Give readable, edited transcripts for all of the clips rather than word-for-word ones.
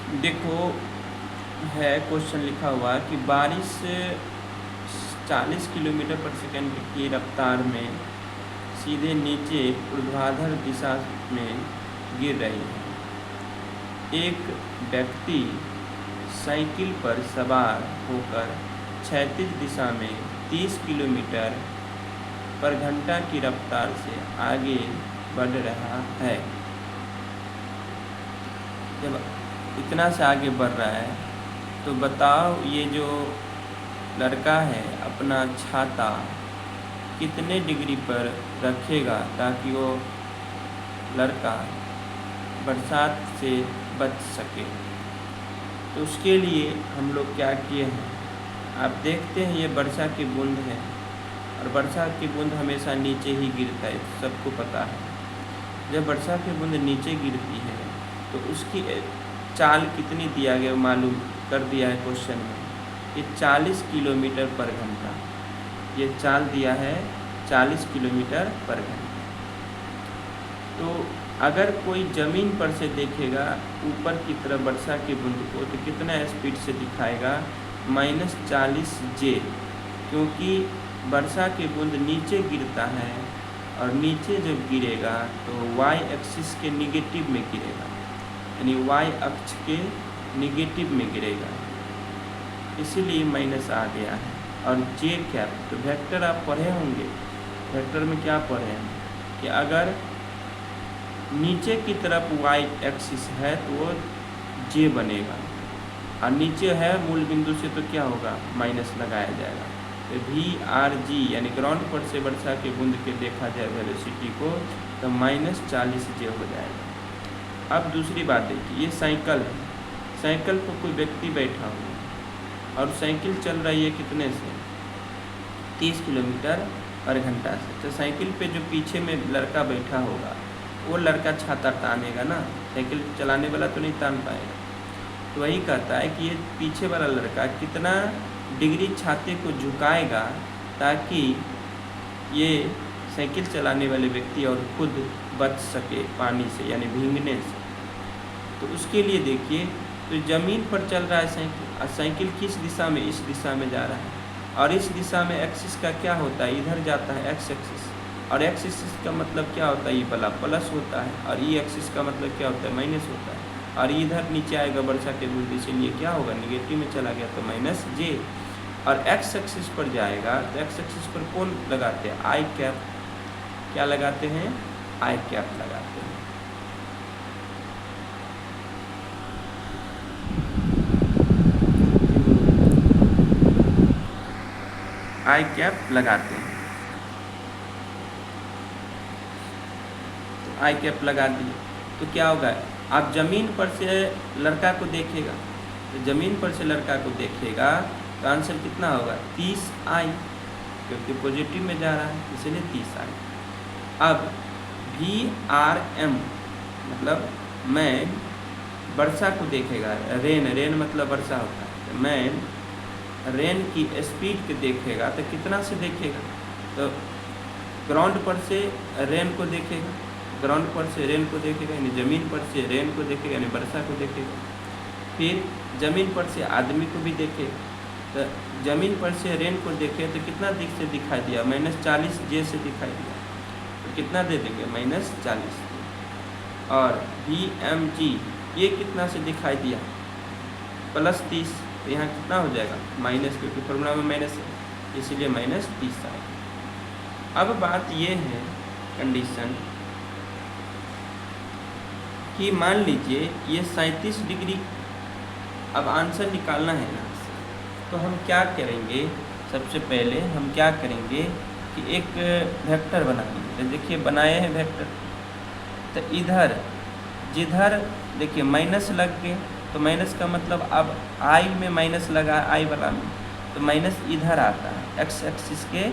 देखो, है क्वेश्चन लिखा हुआ कि बारिश 40 किलोमीटर पर सेकंड की रफ्तार में सीधे नीचे ऊर्ध्वाधर दिशा में गिर रही है। एक व्यक्ति साइकिल पर सवार होकर क्षैतिज दिशा में 30 किलोमीटर पर घंटा की रफ्तार से आगे बढ़ रहा है। जब इतना से आगे बढ़ रहा है तो बताओ, ये जो लड़का है अपना छाता कितने डिग्री पर रखेगा ताकि वो लड़का बरसात से बच सके। तो उसके लिए हम लोग क्या किए हैं, आप देखते हैं ये वर्षा की बूंद है और वर्षा की बूंद हमेशा नीचे ही गिरता है, सबको पता है। जब वर्षा की बूंद नीचे गिरती है तो उसकी चाल कितनी दिया गया मालूम कर दिया है क्वेश्चन में, ये 40 किलोमीटर पर घंटा। ये चाल दिया है 40 किलोमीटर पर घंटा। तो अगर कोई ज़मीन पर से देखेगा ऊपर की तरफ वर्षा की बूंद को तो कितना स्पीड से दिखाएगा, -40J, क्योंकि वर्षा की बूंद नीचे गिरता है और नीचे जब गिरेगा तो वाई एक्सिस के निगेटिव में गिरेगा, यानी वाई अक्ष के निगेटिव में गिरेगा, इसीलिए माइनस आ गया है। और जे कैप, तो वेक्टर आप पढ़े होंगे, वेक्टर में क्या पढ़े हैं कि अगर नीचे की तरफ वाई एक्सिस है तो वो जे बनेगा और नीचे है मूल बिंदु से तो क्या होगा, माइनस लगाया जाएगा। तो VRG यानी ग्राउंड पर से वर्षा के बूंद के देखा जाए वेलोसिटी को तो -40J हो जाएगा। अब दूसरी बात देखिए, ये साइकिल है, साइकिल पर कोई व्यक्ति बैठा हुआ और साइकिल चल रही है कितने से, 30 किलोमीटर पर घंटा से। तो साइकिल पे जो पीछे में लड़का बैठा होगा वो लड़का छाता तानेगा ना, साइकिल चलाने वाला तो नहीं तान पाएगा। तो वही कहता है कि ये पीछे वाला लड़का कितना डिग्री छाते को झुकाएगा ताकि ये साइकिल चलाने वाले व्यक्ति और खुद बच सके पानी से, यानी भीगने से। तो उसके लिए देखिए, तो ज़मीन पर चल रहा है साइकिल और साइकिल किस दिशा में, इस दिशा में जा रहा है और इस दिशा में एक्सिस का क्या होता है, इधर जाता है एक्स एक्सिस, और एक्स एक्सिस का मतलब क्या होता है, ये वाला प्लस होता है और ई एक्सिस का मतलब क्या होता है, माइनस होता है। और इधर नीचे आएगा वर्षा के बूंद, इसीलिए क्या होगा, निगेटिव में चला गया तो -J। और एक्स एक्सिस पर जाएगा तो एक्स एक्सिस पर कौन लगाते हैं, आई कैप। क्या लगाते हैं, आई कैप लगाते हैं। आई कैप लगाते हैं, तो आई कैप लगा दिए तो क्या होगा, आप ज़मीन पर से लड़का को देखेगा तो ज़मीन पर से लड़का को देखेगा तो आंसर कितना होगा, 30I, क्योंकि पॉजिटिव में जा रहा है इसलिए 30I। अब VRM मतलब मैन वर्षा को देखेगा, रेन मतलब वर्षा होता है, तो मैन रेन की स्पीड को देखेगा तो कितना से देखेगा, तो ग्राउंड पर से रेन को देखेगा, ग्राउंड पर से रेन को देखेगा यानी ज़मीन पर से रेन को देखेगा यानी वर्षा को देखेगा। फिर ज़मीन पर से आदमी को भी देखेगा, तो ज़मीन पर से रेन को देखे तो कितना दिख से दिखाई दिया, -40J से दिखाई दिया, तो कितना दे देंगे, -40। और VMG ये कितना से दिखाई दिया, +30, तो यहाँ कितना हो जाएगा, माइनस, क्योंकि फॉर्मूला में माइनस है इसीलिए -30 आएगा। अब बात ये है कंडीशन कि मान लीजिए ये 37 डिग्री, अब आंसर निकालना है ना, तो हम क्या करेंगे, सबसे पहले हम क्या करेंगे कि एक वेक्टर बना लेंगे। तो देखिए बनाए हैं वेक्टर, तो इधर जिधर देखिए माइनस लग गए तो माइनस का मतलब अब आई में माइनस लगा, आई वाला में, तो माइनस इधर आता है, एक्स एक्सिस के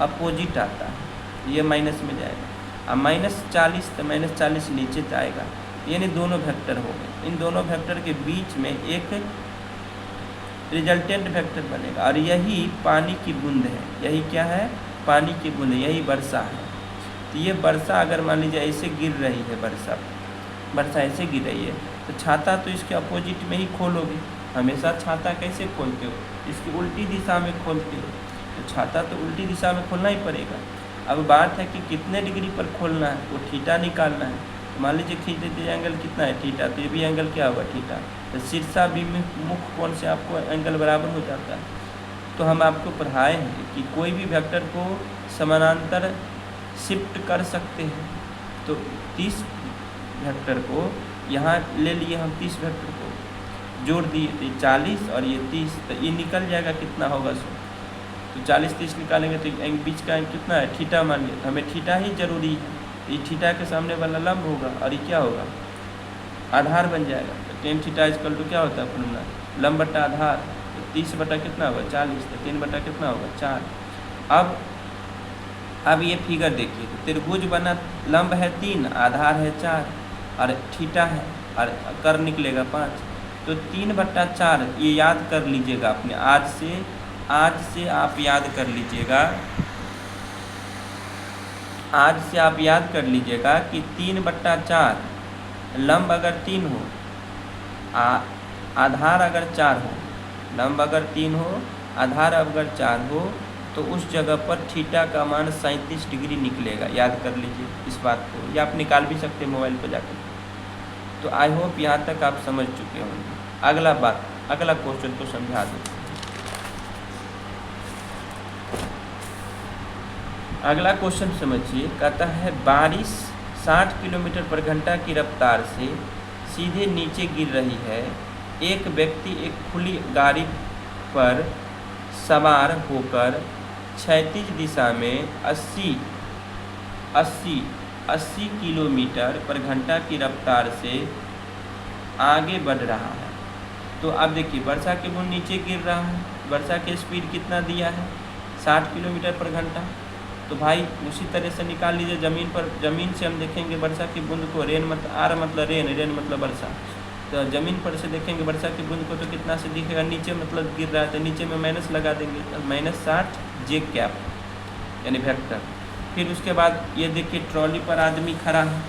अपोजिट आता है, ये माइनस में जाएगा। अब -40 तो -40 नीचे आएगा, यानी दोनों वेक्टर हो गए। इन दोनों वेक्टर के बीच में एक रिजल्टेंट वेक्टर बनेगा और यही पानी की बूंद है, यही क्या है, पानी की बूंद है, यही वर्षा है। तो ये वर्षा अगर मान लीजिए ऐसे गिर रही है, वर्षा ऐसे गिर रही है तो तो छाता तो इसके अपोजिट में ही खोलोगे, हमेशा छाता कैसे खोलते हो, इसकी उल्टी दिशा में खोलते हो, तो छाता तो उल्टी दिशा में खोलना ही पड़ेगा। अब बात है कि कितने डिग्री पर खोलना है, वो थीटा निकालना है। तो मान लीजिए खींच देते एंगल कितना है थीटा, तो ये भी एंगल क्या होगा थीटा, तो शीर्षाभिमुख कोण से आपको एंगल बराबर हो जाता है। तो हम आपको पढ़ाए हैं कि कोई भी वेक्टर को समानांतर शिफ्ट कर सकते हैं। तो 30 वेक्टर को यहाँ ले लिए हम, 30 वेक्टर को जोड़ दिए तो 40 और ये 30, तो ये निकल जाएगा कितना होगा सो, तो 40-30 निकालेंगे तो बीच का कितना है थीटा मान लिया, हमें थीटा ही जरूरी है। तो ये थीटा के सामने वाला लंब होगा और ये क्या होगा आधार बन जाएगा। तो tan थीटा इक्वल टू क्या होता है फॉर्मूला, लंब बटा आधार, तो 30 बटा कितना होगा 40, तो 3 बटा कितना होगा 4। अब ये फिगर देखिए, तो त्रिभुज बना, लंब है 3, आधार है 4 और थीटा है और कर निकलेगा 5, तो 3 बटा 4 ये याद कर लीजिएगा अपने आज से आप याद कर लीजिएगा, आज से आप याद कर लीजिएगा कि 3 बट्टा 4 लंब अगर 3 हो, आधार अगर 4 हो, लंब अगर 3 हो, आधार अगर 4 हो, तो उस जगह पर थीटा का मान 37 डिग्री निकलेगा। याद कर लीजिए इस बात को, या आप निकाल भी सकते हैं मोबाइल पर जाकर। तो आई होप यहाँ तक आप समझ चुके होंगे। अगला क्वेश्चन को समझा दो। अगला क्वेश्चन समझिए, कहता है बारिश 60 किलोमीटर पर घंटा की रफ्तार से सीधे नीचे गिर रही है। एक व्यक्ति एक खुली गाड़ी पर सवार होकर क्षैतिज दिशा में 80 किलोमीटर पर घंटा की रफ्तार से आगे बढ़ रहा है। तो अब देखिए वर्षा की बूंद नीचे गिर रहा है, वर्षा की स्पीड कितना दिया है 60 किलोमीटर पर घंटा। तो भाई उसी तरह से निकाल लीजिए, ज़मीन से हम देखेंगे वर्षा की बूंद को, रेन मतलब वर्षा, तो ज़मीन पर से देखेंगे वर्षा की बूंद को तो कितना से दिखेगा, नीचे मतलब गिर रहा है, तो नीचे में माइनस लगा देंगे, तो -60 जे कैप यानी वेक्टर। फिर उसके बाद ये देखिए ट्रॉली पर आदमी खड़ा है,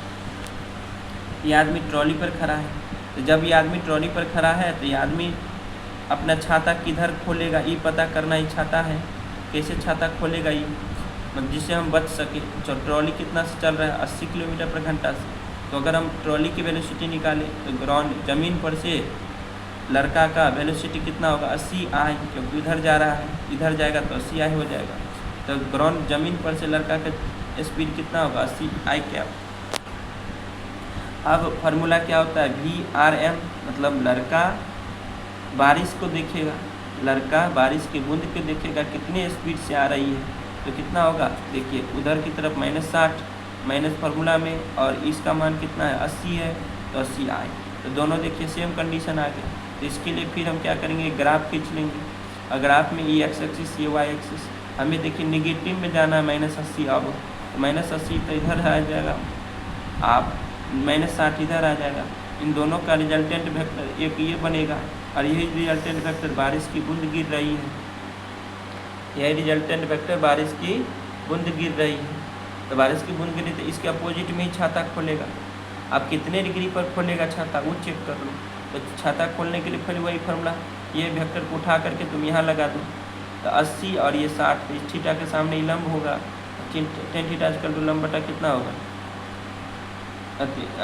ये आदमी ट्रॉली पर खड़ा है। तो जब ये आदमी ट्रॉली पर खड़ा है तो ये आदमी अपना छाता किधर खोलेगा, ये पता करना ही छाता है, कैसे छाता खोलेगा ये, मतलब जिससे हम बच सके। तो ट्रॉली कितना से चल रहा है 80 किलोमीटर पर घंटा से, तो अगर हम ट्रॉली की वेलोसिटी निकालें तो ग्राउंड ज़मीन पर से लड़का का वेलोसिटी कितना होगा 80 आई, क्योंकि इधर जा रहा है, इधर जाएगा तो 80 आई हो जाएगा। तो ग्राउंड ज़मीन पर से लड़का का स्पीड कितना होगा 80 आई कैप। अब फार्मूला क्या होता है VRM, मतलब लड़का बारिश को देखेगा, लड़का बारिश की बूंद को देखेगा कितने स्पीड से आ रही है, तो कितना होगा देखिए उधर की तरफ -60 माइनस फार्मूला में, और इसका मान कितना है 80 है, तो 80 आए। तो दोनों देखिए सेम कंडीशन आ गया। तो इसके लिए फिर हम क्या करेंगे, ग्राफ खींच लेंगे, और ग्राफ में ये x एक्सिस ये y एक्सिस, हमें देखिए निगेटिव में जाना है -80। अब तो -80 तो इधर आ जाएगा, आप -60 इधर आ जाएगा। इन दोनों का रिजल्टेंट वेक्टर एक ये बनेगा, और यही रिजल्टेंट वेक्टर बारिश की बूंद गिर रही है, यही रिजल्टेंट वेक्टर बारिश की बूंद गिर रही है। तो बारिश की बूंद गिरी तो इसके अपोजिट में ही छाता खोलेगा। आप कितने डिग्री पर खोलेगा छाता वो चेक कर लो। तो छाता खोलने के लिए फिर वही फार्मूला, ये वेक्टर को उठा करके तुम यहाँ लगा दो, तो 80 और ये 60, तो इस थीटा के सामने ही लंब होगा, tan थीटा इक्वल टू लंब बटा कितना होगा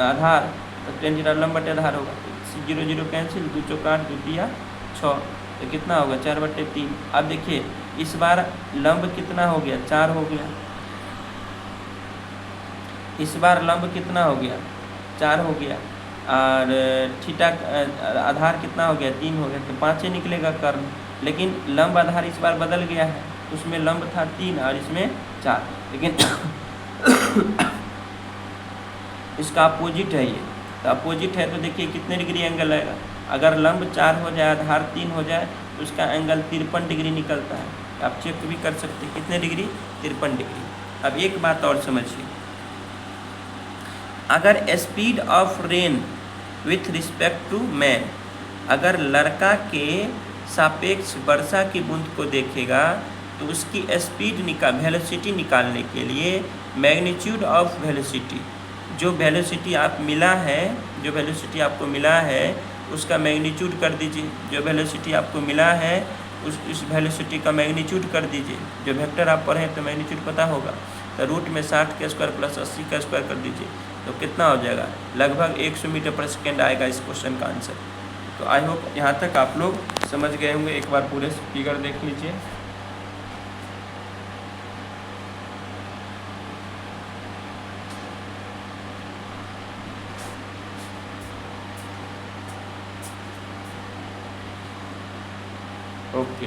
आधार, तो tan थीटा लंब बटे आधार होगा, 0 0 कैंसिल, 2 चौक 8, 2 तिया 6, तो कितना होगा 4/3। अब देखिए इस बार लंब कितना हो गया 4 हो गया, इस बार लंब कितना हो गया 4 हो गया, और थीटा आधार कितना हो गया 3 हो गया, तो 5 ही निकलेगा कर्ण। लेकिन लंब आधार इस बार बदल गया है, उसमें लंब था 3 और इसमें 4, लेकिन इसका अपोजिट है ये, तो अपोजिट है तो देखिए कितने डिग्री एंगल आएगा। अगर लंब 4 हो जाए आधार 3 हो जाए तो उसका एंगल 53 डिग्री निकलता है। आप चेक भी कर सकते हैं कितने डिग्री 53 डिग्री। अब एक बात और समझिए, अगर speed of rain with respect to man, अगर लड़का के सापेक्ष वर्षा की बूंद को देखेगा तो उसकी स्पीड वेलोसिटी निकालने के लिए मैग्नीट्यूड ऑफ वेलोसिटी, जो वेलोसिटी आप मिला है जो वेलोसिटी आपको मिला है उसका मैग्नीट्यूड कर दीजिए, जो वेलोसिटी आपको मिला है उस वेलोसिटी का मैग्नीट्यूड कर दीजिए। जो वेक्टर आप पढ़ें तो मैग्नीट्यूड पता होगा, तो रूट में 60 का स्क्वायर प्लस 80 का स्क्वायर कर दीजिए, तो कितना हो जाएगा, लगभग 100 मीटर पर सेकेंड आएगा इस क्वेश्चन का आंसर। तो आई होप यहाँ तक आप लोग समझ गए होंगे। एक बार पूरे फिगर देख लीजिए। ओके।